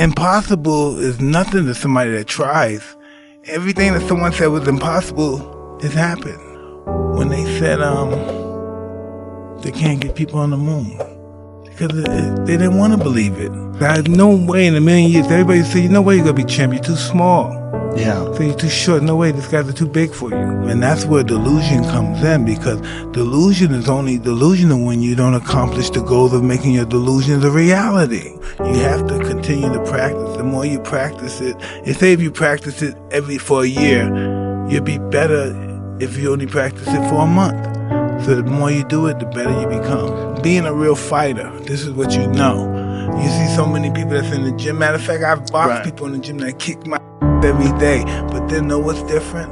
impossible is nothing to somebody that tries. Everything that someone said was impossible has happened. When they said they can't get people on the moon, because they didn't want to believe it. There's no way in a million years. Everybody said, no way you're going to be champ. You're too small. Yeah. So you're too short. No way, these guys are too big for you. And that's where delusion comes in, because delusion is only delusional when you don't accomplish the goals of making your delusions a reality. You have to continue to practice. The more you practice it, say if you practice it for a year, you'll be better if you only practice it for a month. So the more you do it, the better you become. Being a real fighter, this is what you know. You see so many people that's in the gym. Matter of fact, I've boxed people in the gym that kick my every day. But then know what's different?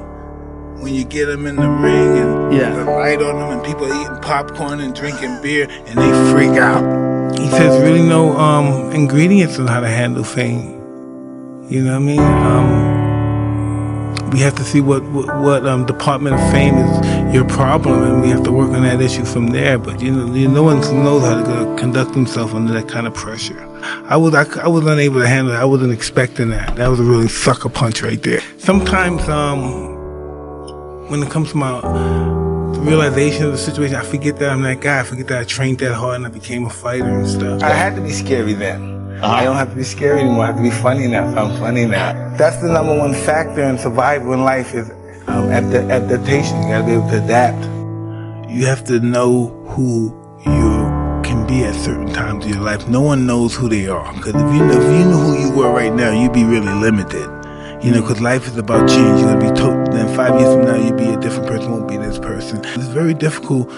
When you get them in the ring and the light on them and people are eating popcorn and drinking beer and they freak out. He says really no ingredients on how to handle fame. You know what I mean? We have to see what department of fame is your problem, and we have to work on that issue from there. But no one knows how to conduct himself under that kind of pressure. I was unable to handle it. I wasn't expecting that. That was a really sucker punch right there. Sometimes when it comes to my realization of the situation, I forget that I'm that guy. I forget that I trained that hard and I became a fighter and stuff. I had to be scary then. I don't have to be scary anymore. I have to be funny now. I'm funny now. That's the number one factor in survival in life is adaptation. You gotta be able to adapt. You have to know who you can be at certain times of your life. No one knows who they are. Because if you knew who you were right now, you'd be really limited. Because life is about change. You're gonna be then 5 years from now, you'll be a different person, won't be this person. It's very difficult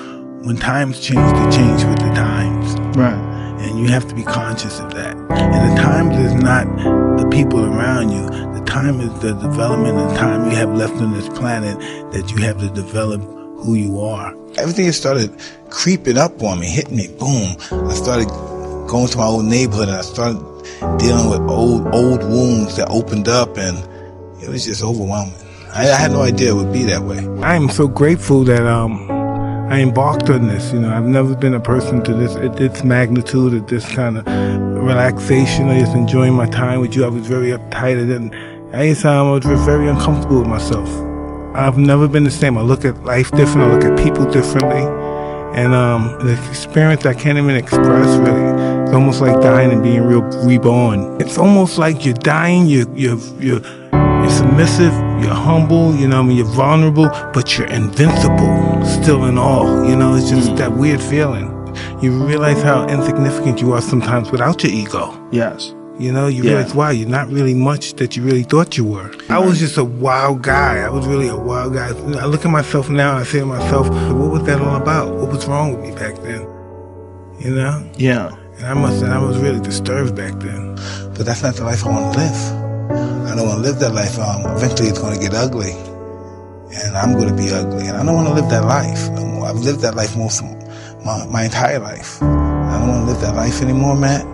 when times change to change with the times. Right. And you have to be conscious of that. And the times is not the people around you. The time is the development and time you have left on this planet that you have to develop who you are. Everything started creeping up on me, hitting me, boom. I started going to my old neighborhood and I started dealing with old wounds that opened up, and it was just overwhelming. I had no idea it would be that way. I am so grateful that I embarked on this. I've never been a person to this magnitude, at this kind of relaxation, or just enjoying my time with you. I was very uptight, and anytime I was very uncomfortable with myself. I've never been the same. I look at life different. I look at people differently, and the experience I can't even express really. It's almost like dying and being reborn. It's almost like you're dying. You're submissive. You're humble, you're vulnerable, but you're invincible, still in awe. It's just that weird feeling. You realize how insignificant you are sometimes without your ego. Yes. You realize, wow, you're not really much that you really thought you were. I was just a wild guy. I was really a wild guy. I look at myself now and I say to myself, what was that all about? What was wrong with me back then? Yeah. And I was really disturbed back then. But that's not the life I want to live. I don't want to live that life. Eventually it's going to get ugly. And I'm going to be ugly. And I don't want to live that life no more. I've lived that life most of my entire life. I don't want to live that life anymore, man.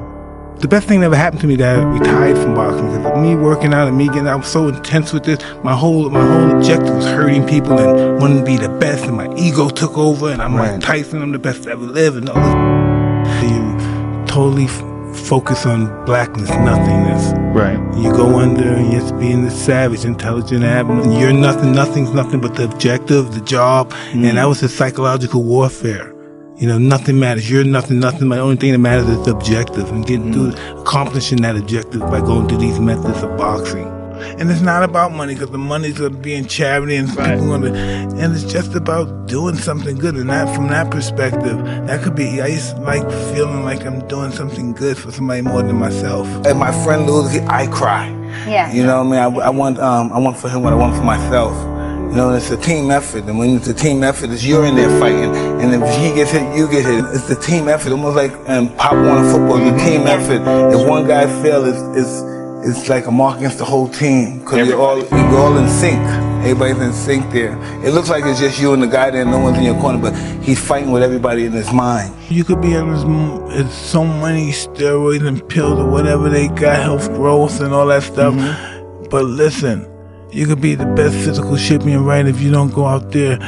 The best thing that ever happened to me that I retired from boxing, because me working out and me getting out, I was so intense with this. My whole objective was hurting people and wanting to be the best, and my ego took over, and I'm like Tyson, I'm the best to ever live, and all this. You totally focus on blackness, nothingness. Right. You go under and you're just being the savage, intelligent animal. And you're nothing's nothing but the objective, the job, and that was the psychological warfare. Nothing matters. You're nothing. The only thing that matters is the objective, and getting through accomplishing that objective by going through these methods of boxing. And it's not about money, because the money's going to be in charity, and people going to, and it's just about doing something good. And that, from that perspective, that could be. I used to like feeling like I'm doing something good for somebody more than myself. And my friend loses, I cry. Yeah. I want for him what I want for myself. It's a team effort, and when it's a team effort, it's you're in there fighting, and if he gets hit, you get hit. It's the team effort, almost like Pop Warner football. It's a team effort. If one guy fails, it's like a mark against the whole team, because you're all in sync. Everybody's in sync there. It looks like it's just you and the guy there, and no one's in your corner, but he's fighting with everybody in his mind. You could be on so many steroids and pills or whatever they got, health growth and all that stuff. But listen, you could be the best physical shape in your right if you don't go out there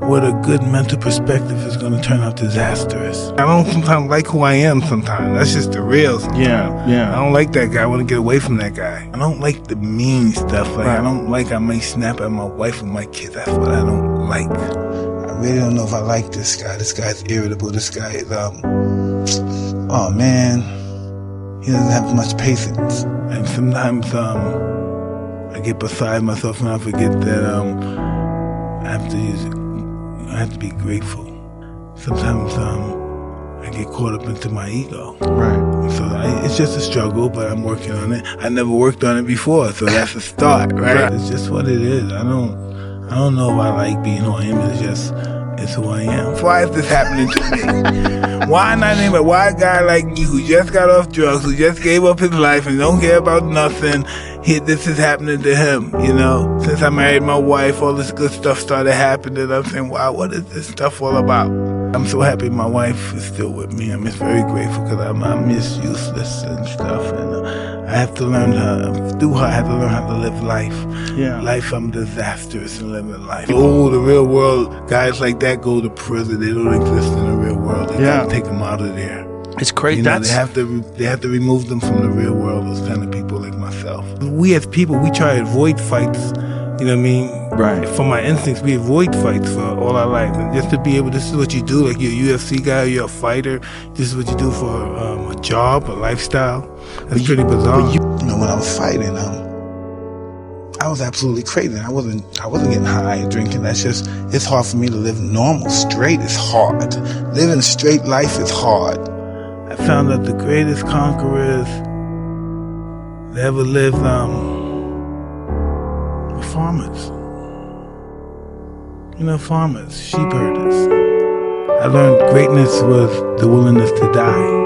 with a good mental perspective is going to turn out disastrous. I don't sometimes like who I am sometimes. That's just the real. Yeah. I don't like that guy. I want to get away from that guy. I don't like the mean stuff. Like, Right. I don't like I may snap at my wife and my kids. That's what I don't like. I really don't know if I like this guy. This guy's irritable. This guy is, oh man, he doesn't have much patience. And sometimes, I get beside myself and I forget that, I have to be grateful. Sometimes, I get caught up into my ego. Right. So it's just a struggle, but I'm working on it. I never worked on it before, so that's a start, right? It's just what it is. I don't know if I like being who I am. It's who I am. Why is this happening to me? Why not anybody? Why a guy like me who just got off drugs, who just gave up his life and don't care about nothing, this is happening to him, you know? Since I married my wife, all this good stuff started happening. I'm saying, wow, what is this stuff all about? I'm so happy my wife is still with me. I'm just very grateful because I'm just useless and stuff. And I have to learn through her, I have to learn how to live life. Yeah. Life, I'm disastrous in living life. Oh, the real world, guys like that go to prison. They don't exist in the real world. They gotta take them out of there. It's crazy. You know, they have to remove them from the real world, those kind of people like myself. We as people, we try to avoid fights. You know what I mean? Right. From my instincts, we avoid fights for all our life. And just to be able, this is what you do, like you're a UFC guy, you're a fighter, this is what you do for a job, a lifestyle. That's pretty bizarre. You know, when I was fighting, I was absolutely crazy. I wasn't getting high or drinking. It's hard for me to live normal. Straight is hard. Living straight life is hard. I found that the greatest conquerors that ever lived, farmers. You know, farmers, sheep herders. I learned greatness was the willingness to die.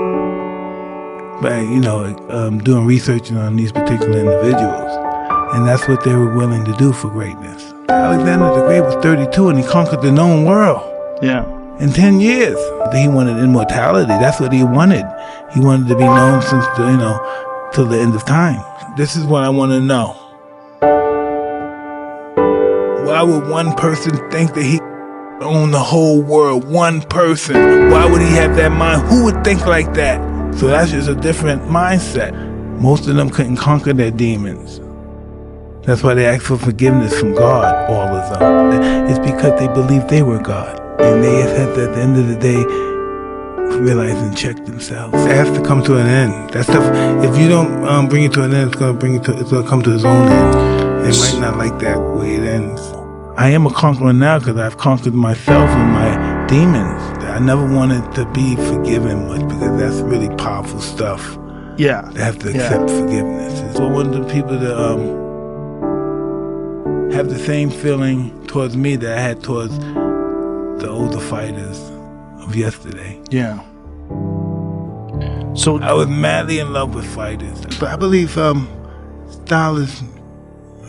By, you know, doing research on these particular individuals. And that's what they were willing to do for greatness. Alexander the Great was 32 and he conquered the known world. Yeah. In 10 years. He wanted immortality. That's what he wanted. He wanted to be known since, till the end of time. This is what I want to know. Why would one person think that he own the whole world? One person. Why would he have that mind? Who would think like that? So that's just a different mindset. Most of them couldn't conquer their demons. That's why they asked for forgiveness from God, all of them. It's because they believed they were God. And they had to, at the end of the day, realize and check themselves. It has to come to an end. That stuff, if you don't bring it to an end, it's gonna come to its own end. It might not like that way it ends. I am a conqueror now because I've conquered myself and my demons. I never wanted to be forgiven much because that's really powerful stuff. Yeah. They have to accept forgiveness. So one of the people that have the same feeling towards me that I had towards the older fighters of yesterday. Yeah. So I was madly in love with fighters. But I believe style is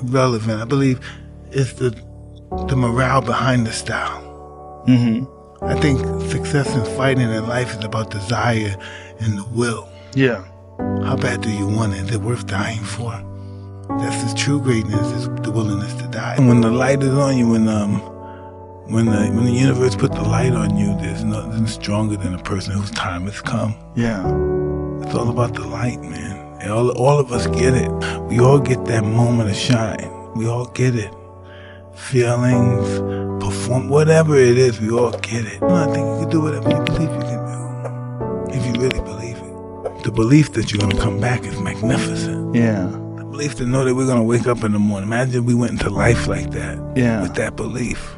relevant. I believe it's the morale behind the style. Mm-hmm. I think success in fighting in life is about desire and the will. Yeah. How bad do you want it? Is it worth dying for? That's the true greatness, is the willingness to die. And when the light is on you, when the universe puts the light on you, there's nothing stronger than a person whose time has come. Yeah. It's all about the light, man. And all of us get it. We all get that moment of shine. We all get it. Feelings, perform, whatever it is, we all get it. I think you can do whatever you believe you can do, if you really believe it. The belief that you're going to come back is magnificent. Yeah. The belief to know that we're going to wake up in the morning. Imagine we went into life like that. Yeah. With that belief.